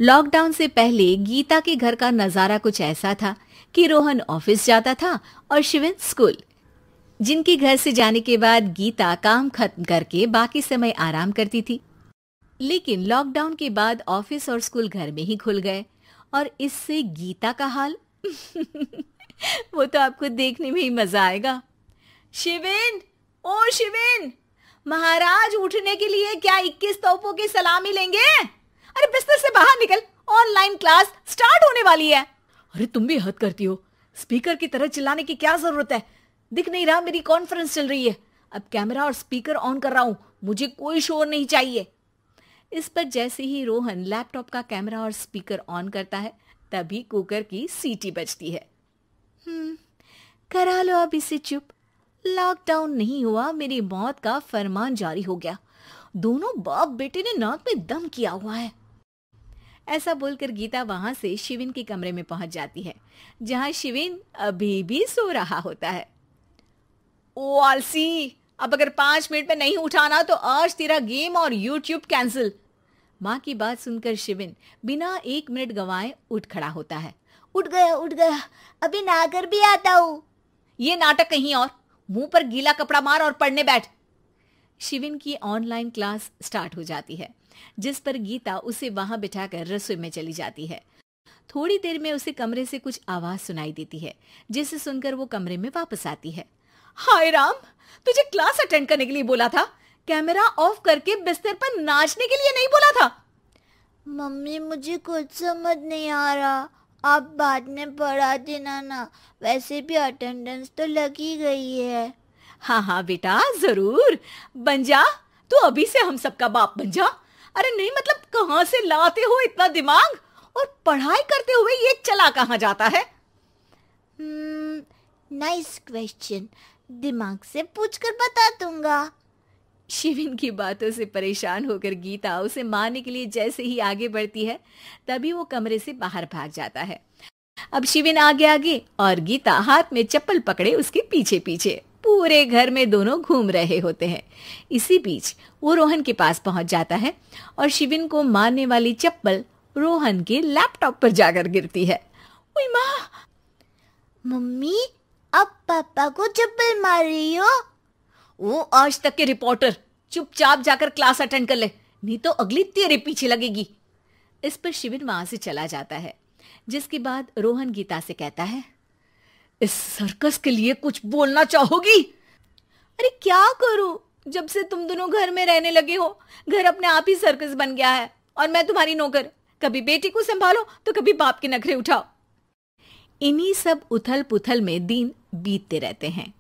Lockdown से पहले गीता के घर का नजारा कुछ ऐसा था कि रोहन ऑफिस जाता था और शिविन स्कूल। जिनके घर से जाने के बाद गीता काम खत्म करके बाकी समय आराम करती थी। लेकिन लॉकडाउन के बाद ऑफिस और स्कूल घर में ही खुल गए और इससे गीता का हाल वो तो आपको देखने में ही मजा आएगा। शिविन, ओ शिविन, महाराज उठने के लिए क्या 21 तोपों की सलामी लेंगे? अरे बिस्तर से बाहर निकल, ऑनलाइन क्लास स्टार्ट होने वाली है। अरे तुम भी हद करती हो, स्पीकर की तरह चिल्लाने की क्या जरूरत है? दिख नहीं रहा मेरी कॉन्फ्रेंस चल रही है। अब कैमरा और स्पीकर ऑन कर रहा हूं, मुझे कोई शोर नहीं चाहिए। इस पर जैसे ही रोहन लैपटॉप का कैमरा और स्पीकर ऑन करता है तभी कुकर की सीटी बजती है। करा लो अब इसे चुप, लॉकडाउन नहीं हुआ, मेरी मौत का फरमान जारी हो गया। दोनों बाप बेटे ने नाक में दम किया हुआ है। ऐसा बोलकर गीता वहां से शिविन के कमरे में पहुंच जाती है, जहां शिविन अभी भी सो रहा होता है। ओ आलसी, अब अगर 5 मिनट में नहीं उठाना तो आज तेरा गेम और यूट्यूब कैंसिल। माँ की बात सुनकर शिविन बिना 1 मिनट गंवाए उठ खड़ा होता है। उठ गया, अभी नहाकर भी आता हूँ। ये नाटक कहीं और, मुंह पर गीला कपड़ा मार और पढ़ने बैठ। शिविन की ऑनलाइन क्लास स्टार्ट हो जाती है, जिस पर गीता उसे वहां बिठाकर रसोई में चली जाती है। थोड़ी देर में उसे कमरे से कुछ आवाज सुनाई देती है, जिसे सुनकर वो कमरे में वापस आती है। हाय राम, तुझे क्लास अटेंड करने के लिए बोला था, कैमरा ऑफ करके बिस्तर पर नाचने के लिए नहीं बोला था। मम्मी मुझे कुछ समझ नहीं आ रहा, आप बाद में पढ़ा देना ना, वैसे भी अटेंडेंस तो लगी गई है। हाँ बेटा, जरूर बन जा, तू अभी से हम सबका बाप बन जा। अरे नहीं मतलब कहाँ से लाते हो इतना दिमाग, और पढ़ाई करते हुए ये चला कहाँ जाता है? नाइस क्वेश्चन, दिमाग से पूछकर बता दूंगा। शिविन की बातों से परेशान होकर गीता उसे मारने के लिए जैसे ही आगे बढ़ती है तभी वो कमरे से बाहर भाग जाता है। अब शिविन आगे और गीता हाथ में चप्पल पकड़े उसके पीछे पीछे पूरे घर में दोनों घूम रहे होते हैं। इसी बीच वो रोहन के पास पहुंच जाता है और शिविन को मारने वाली चप्पल रोहन के लैपटॉप पर जाकर गिरती है। ओए माँ! मम्मी, अब पापा को चप्पल मार रही हो? वो आज तक के रिपोर्टर, चुपचाप जाकर क्लास अटेंड कर ले, नहीं तो अगली तेरे पीछे लगेगी। इस पर शिविन वहां से चला जाता है, जिसके बाद रोहन गीता से कहता है, इस सर्कस के लिए कुछ बोलना चाहोगी? अरे क्या करूं, जब से तुम दोनों घर में रहने लगे हो, घर अपने आप ही सर्कस बन गया है और मैं तुम्हारी नौकर, कभी बेटी को संभालो तो कभी बाप के नखरे उठाओ। इन्हीं सब उथल पुथल में दिन बीतते रहते हैं।